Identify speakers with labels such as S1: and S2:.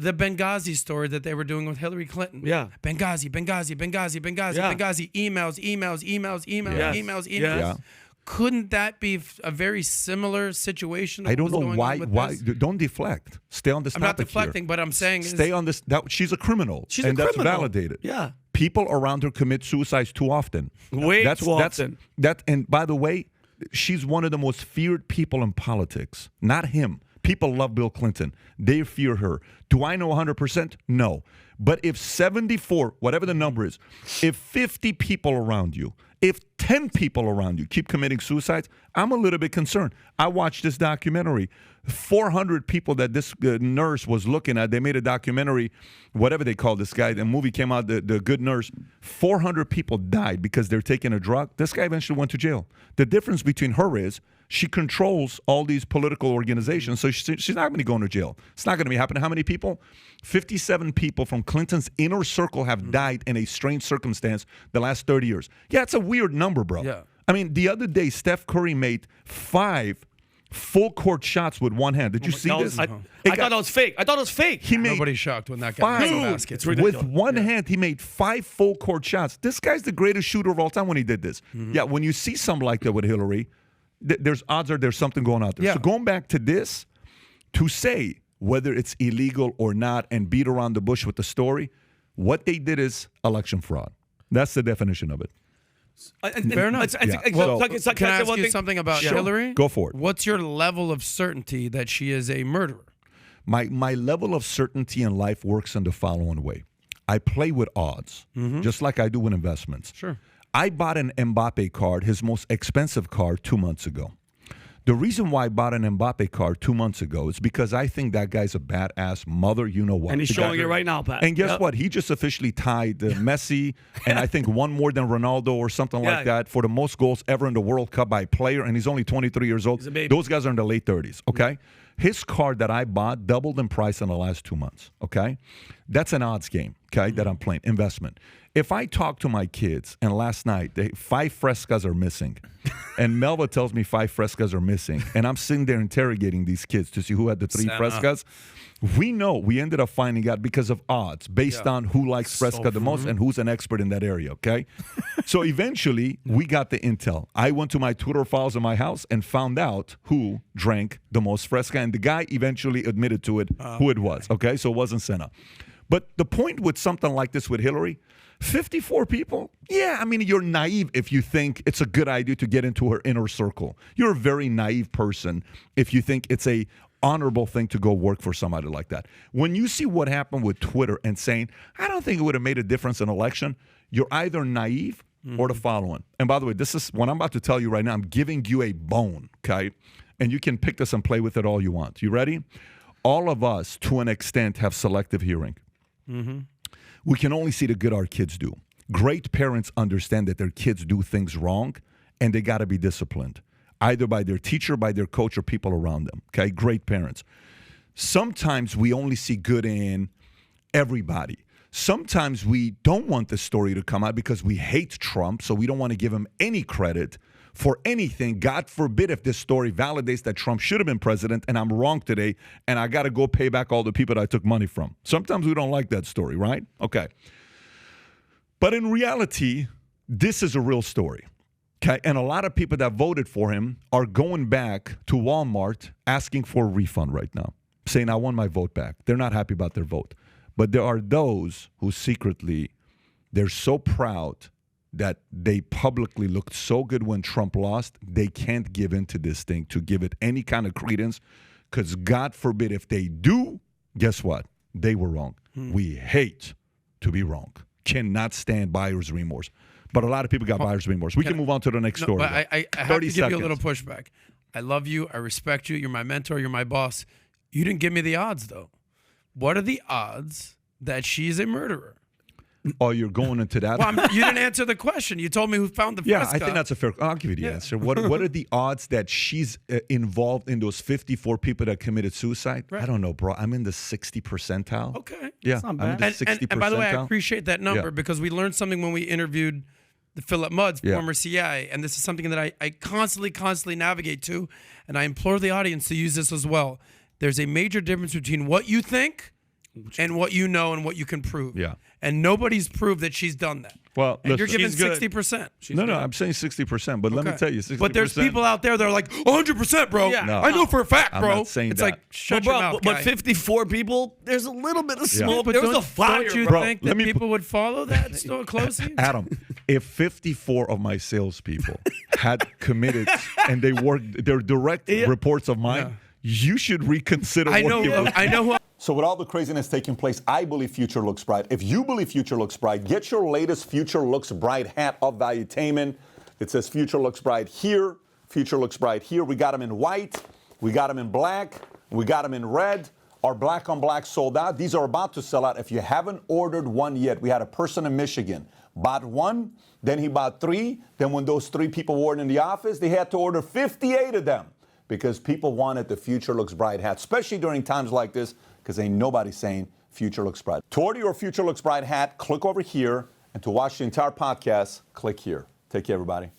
S1: the Benghazi story that they were doing with Hillary Clinton.
S2: Yeah.
S1: Benghazi. Emails.
S2: Yeah.
S1: Couldn't that be a very similar situation?
S3: I don't know why. Don't deflect. Stay on this topic.
S1: I'm not deflecting, but I'm saying
S3: stay on this. She's a criminal.
S2: She's a criminal.
S3: That's validated.
S2: Yeah.
S3: People around her commit suicides too often.
S2: Way too often.
S3: And by the way, she's one of the most feared people in politics. Not him. People love Bill Clinton. They fear her. Do I know 100%? No. But if 74, whatever the number is, if 50 people around you, if 10 people around you keep committing suicides, I'm a little bit concerned. I watched this documentary. 400 people that this nurse was looking at, they made a documentary, whatever they call this guy. The movie came out, The Good Nurse. 400 people died because they're taking a drug. This guy eventually went to jail. The difference between her is she controls all these political organizations, so she's not going to go into jail. It's not going to be happening. How many people? 57 people from Clinton's inner circle have died in a strange circumstance the last 30 years. Yeah, it's a weird number, bro.
S1: Yeah.
S3: I mean, the other day, Steph Curry made 5 full court shots with one hand. Did you see this?
S2: I thought that was fake.
S3: He made
S1: Nobody's shocked when that guy makes a basket.
S2: It's ridiculous.
S3: with one hand, he made 5 full court shots. This guy's the greatest shooter of all time when he did this. Yeah, when you see something like that with Hillary, there's odds are there's something going out there.
S1: Yeah.
S3: So going back to this, to say whether it's illegal or not and beat around the bush with the story, what they did is election fraud. That's the definition of it.
S1: Fair enough.
S3: Yeah.
S1: Can I ask you something about Hillary?
S3: Go for it.
S1: What's your level of certainty that she is a murderer?
S3: My level of certainty in life works in the following way. I play with odds, just like I do with investments.
S1: Sure.
S3: I bought an Mbappe card, his most expensive card, 2 months ago. The reason why I bought an Mbappe card 2 months ago is because I think that guy's a badass mother, you know what.
S2: And he's showing it right now, Pat.
S3: And guess what? He just officially tied Messi and I think one more than Ronaldo or something like that for the most goals ever in the World Cup by a player, and he's only 23 years old.
S2: He's a baby.
S3: Those guys are in the late 30s, okay? His card that I bought doubled in price in the last 2 months, okay? That's an odds game, okay, that I'm playing, investment. If I talk to my kids, and last night, 5 frescas are missing, and Melva tells me 5 frescas are missing, and I'm sitting there interrogating these kids to see who had the 3 frescas, we ended up finding out because of odds based on who likes fresca the most and who's an expert in that area, okay? So eventually, we got the intel. I went to my Twitter files in my house and found out who drank the most fresca, and the guy eventually admitted to it who it was, okay? So it wasn't Senna. But the point with something like this with Hillary, 54 people? Yeah, I mean, you're naive if you think it's a good idea to get into her inner circle. You're a very naive person if you think it's a honorable thing to go work for somebody like that. When you see what happened with Twitter and saying, I don't think it would have made a difference in an election, you're either naive or the following. And by the way, this is what I'm about to tell you right now. I'm giving you a bone, okay? And you can pick this and play with it all you want. You ready? All of us, to an extent, have selective hearing. We can only see the good our kids do. Great parents understand that their kids do things wrong, and they got to be disciplined, either by their teacher, by their coach, or people around them. Okay, great parents. Sometimes we only see good in everybody. Sometimes we don't want the story to come out because we hate Trump, so we don't want to give him any credit for anything. God forbid if this story validates that Trump should have been president and I'm wrong today and I got to go pay back all the people that I took money from. Sometimes we don't like that story, right? Okay. But in reality, this is a real story. Okay, and a lot of people that voted for him are going back to Walmart asking for a refund right now, saying, I want my vote back. They're not happy about their vote. But there are those who secretly, they're so proud that they publicly looked so good when Trump lost, they can't give in to this thing, to give it any kind of credence, because God forbid if they do, guess what? They were wrong. We hate to be wrong. Cannot stand buyer's remorse. But a lot of people got buyer's remorse. We can move on to the next story.
S1: But I have to give you a little pushback. I love you. I respect you. You're my mentor. You're my boss. You didn't give me the odds, though. What are the odds that she's a murderer?
S3: Oh, you're going into that?
S1: Well, you didn't answer the question. You told me who found the fresca.
S3: Yeah, I think that's a fair. I'll give you the answer. What are the odds that she's involved in those 54 people that committed suicide? Right. I don't know, bro. I'm in the 60 percentile.
S1: Okay.
S3: Yeah,
S2: that's not
S3: I'm in
S2: bad.
S3: the 60
S1: and by the way, I
S3: percentile.
S1: appreciate that number because we learned something when we interviewed the Philip Mudd, former CIA, and this is something that I constantly navigate to, and I implore the audience to use this as well. There's a major difference between what you think and what you know and what you can prove.
S3: Yeah.
S1: And nobody's proved that she's done that.
S3: Well,
S1: and you're
S3: listen.
S1: giving
S2: She's good.
S1: 60%.
S3: No, I'm saying 60%, but let me tell you, 60%.
S1: But there's people out there that are like 100%, bro.
S2: Yeah.
S3: No.
S1: I know for a fact,
S3: I'm
S1: bro.
S3: not saying
S1: it's
S3: that.
S1: like shut
S2: But,
S1: your
S2: bro,
S1: mouth,
S2: but
S1: guy.
S2: 54 people, there's a little bit of small,
S1: But
S2: there was
S1: don't,
S2: a fire,
S1: don't you
S2: bro.
S1: think
S3: Let
S1: that
S3: me
S1: people would follow that so closely?
S3: Adam, if 54 of my salespeople had committed and they're direct reports of mine, you should reconsider
S1: I know.
S3: working with
S1: I know who.
S4: So with all the craziness taking place, I believe future looks bright. If you believe future looks bright, get your latest Future Looks Bright hat of Valuetainment. It says Future Looks Bright here, Future Looks Bright here. We got them in white, we got them in black, we got them in red. Our black on black sold out. These are about to sell out. If you haven't ordered one yet, we had a person in Michigan, bought one, then he bought 3. Then when those 3 people weren't in the office, they had to order 58 of them because people wanted the Future Looks Bright hat, especially during times like this, because ain't nobody saying Future Looks Bright. To order your Future Looks Bright hat, click over here. And to watch the entire podcast, click here. Take care, everybody.